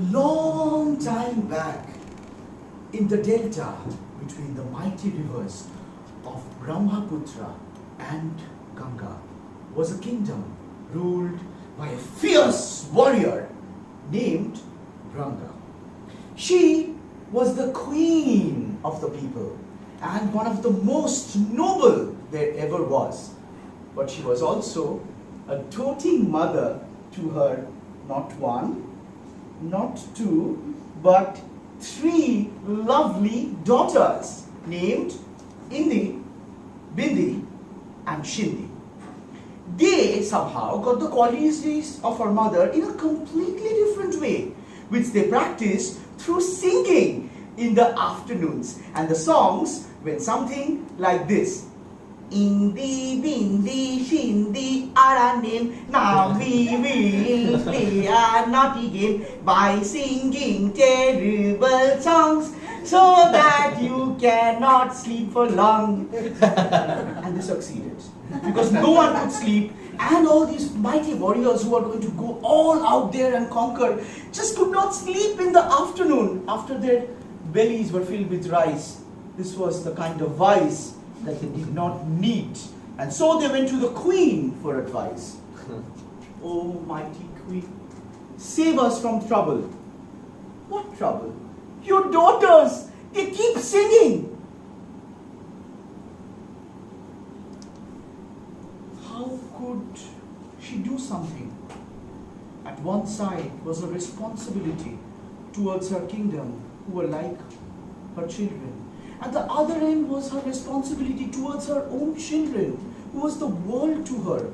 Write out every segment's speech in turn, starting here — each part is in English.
long time back, in the delta between the mighty rivers of Brahmaputra and Ganga, was a kingdom ruled by a fierce warrior named Branga. She was the queen of the people and one of the most noble there ever was. But she was also a doting mother to her not one, not two, but three lovely daughters named Indi, Bindi and Shindi. They somehow got the qualities of her mother in a completely different way, which they practiced through singing in the afternoons. And the songs went something like this. Indi, Bindi, Shindi are our name. Now we will play a naughty game by singing terrible songs so that you cannot sleep for long. And they succeeded. Because no one could sleep, and all these mighty warriors who are going to go all out there and conquer just could not sleep in the afternoon after their bellies were filled with rice. This was the kind of vice that they did not need. And so they went to the queen for advice. Oh, mighty queen, save us from trouble. What trouble? Your daughters, they keep singing. How could she do something? At one side was a responsibility towards her kingdom, who were like her children. At the other end was her responsibility towards her own children, who was the world to her.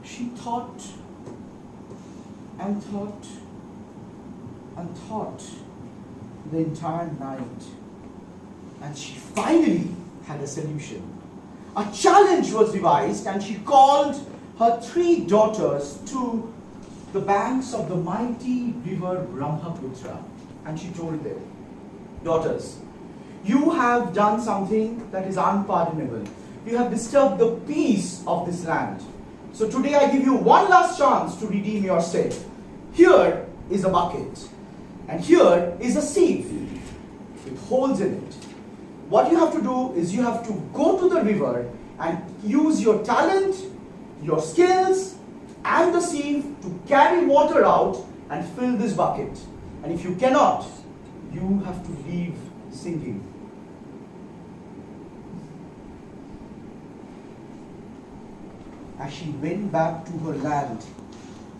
She thought and thought and thought the entire night, and she finally had a solution. A challenge was devised, and she called her three daughters to the banks of the mighty river Brahmaputra, and she told them, daughters, you have done something that is unpardonable. You have disturbed the peace of this land. So today I give you one last chance to redeem yourself. Here is a bucket, and here is a sieve with holes in it. What you have to do is you have to go to the river and use your talent, your skills, and the sieve to carry water out and fill this bucket. And if you cannot, you have to leave singing. As she went back to her land,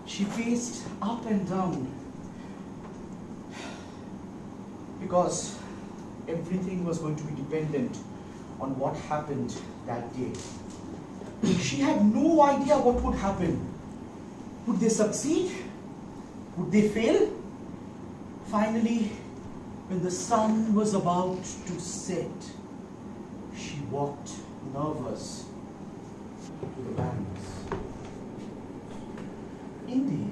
she paced up and down because everything was going to be dependent on what happened that day. She had no idea what would happen. Would they succeed? Would they fail? Finally, when the sun was about to set, she walked nervous to the banks. Indi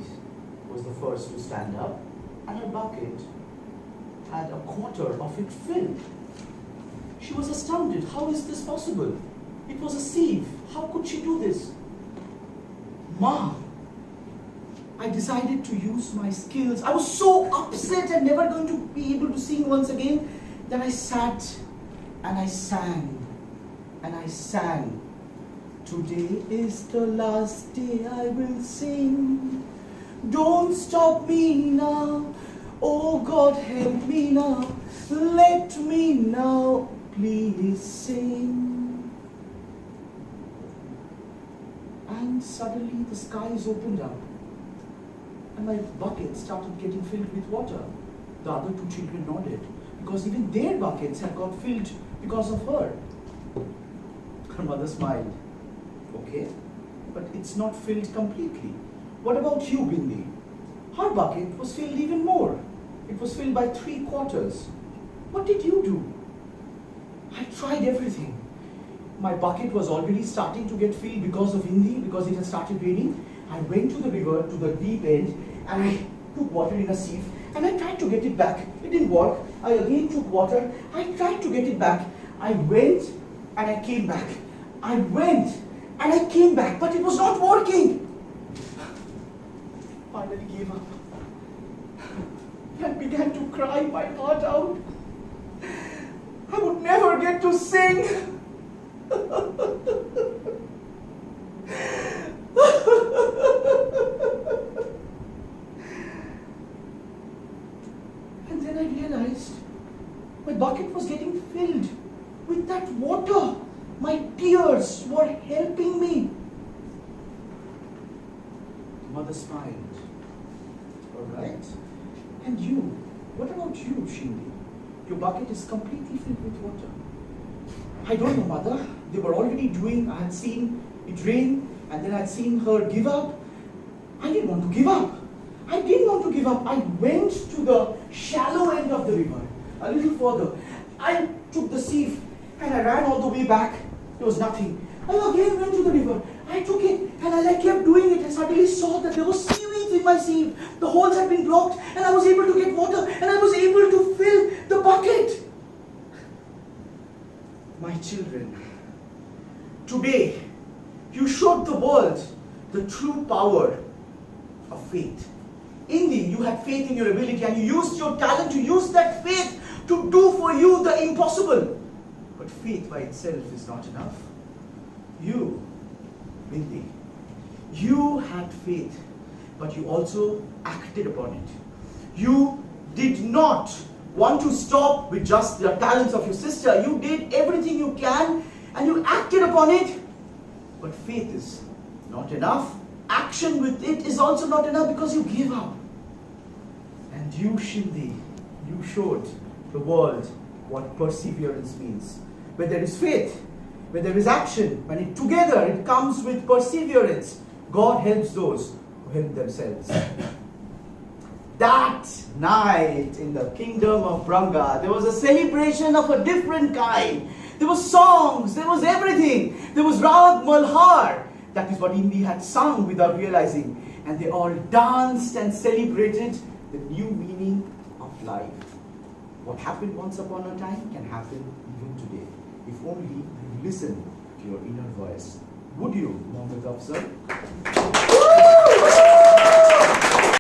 was the first to stand up, and her bucket had a quarter of it filled. She was astounded. How is this possible? It was a sieve. How could she do this? Ma, I decided to use my skills. I was so upset and never going to be able to sing once again that I sat and I sang and I sang. Today is the last day I will sing. Don't stop me now. Oh God, help me now. Let me now please sing. And suddenly the skies opened up, and my bucket started getting filled with water. The other two children nodded, because even their buckets had got filled because of her. Her mother smiled. Okay, but it's not filled completely. What about you, Bindi? Her bucket was filled even more. It was filled by 3/4. What did you do? I tried everything. My bucket was already starting to get filled because of Indi, because it had started raining. I went to the river, to the deep end, and I took water in a sieve, and I tried to get it back. It didn't work. I again took water. I tried to get it back. I went and I came back. I went and I came back, but it was not working. finally gave up and began to cry my heart out. I would never get to sing. And then I realized my bucket was getting filled with that water. My tears were helping me. Mother smiled. All right. And you? What about you, Shindy? Your bucket is completely filled with water. I don't know, Mother. They were already doing, I had seen it rain, and then I had seen her give up. I didn't want to give up. I didn't want to give up. I went to the shallow end of the river, a little further. I took the sieve and I ran all the way back. There was nothing. I again went to the river. I took it and as I kept doing it, I suddenly saw that there was seaweeds in my sieve. The holes had been blocked and I was able to get water and I was able to fill the bucket. My children, today you showed the world the true power of faith. Indeed, you had faith in your ability and you used your talent to use that faith to do for you the impossible. But faith by itself is not enough. You, Bindi, you had faith, but you also acted upon it. You did not want to stop with just the talents of your sister. You did everything you can and you acted upon it. But faith is not enough. Action with it is also not enough because you gave up. And you, Shindi, you showed the world what perseverance means. Where there is faith, where there is action, when it together it comes with perseverance, God helps those who help themselves. That night in the kingdom of Branga, there was a celebration of a different kind. There were songs, there was everything. There was Rag Malhar. That is what Indi had sung without realizing. And they all danced and celebrated the new meaning of life. What happened once upon a time can happen even today. If only you listen to your inner voice. Would you, Mohammed Afzal?